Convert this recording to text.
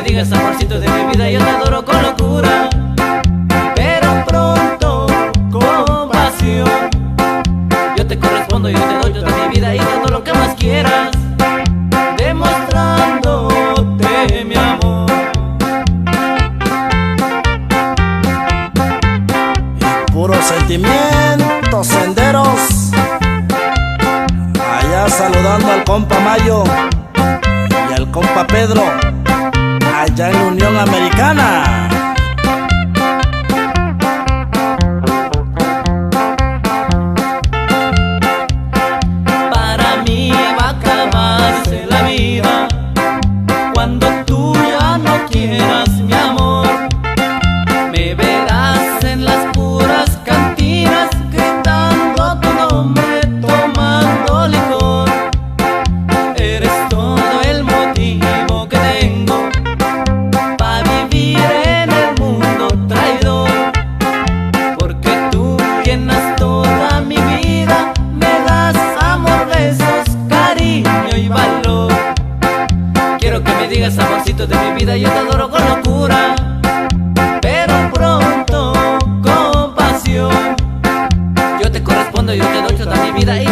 digas amorcito de mi vida, yo te adoro con locura, pero pronto con pasión. Yo te correspondo, yo te doy toda mi vida y todo lo que más quieras, demostrándote mi amor. Y puros sentimientos senderos, allá saludando al compa Mayo y al compa Pedro, allá en Unión Americana. Para mí va a acabarse la vida cuando tú ya no quieras mi amor. Me verás en las puras cantinas gritando tu nombre, tomando licor. Eres todo el motivo que tengo para vivir en el mundo traidor, porque tú llenas toda mi vida, me das amor, besos, cariño y valor. Quiero que me digas amorcito de mi vida, yo te adoro con locura, pero pronto con pasión. Yo te correspondo, yo te doy toda mi vida y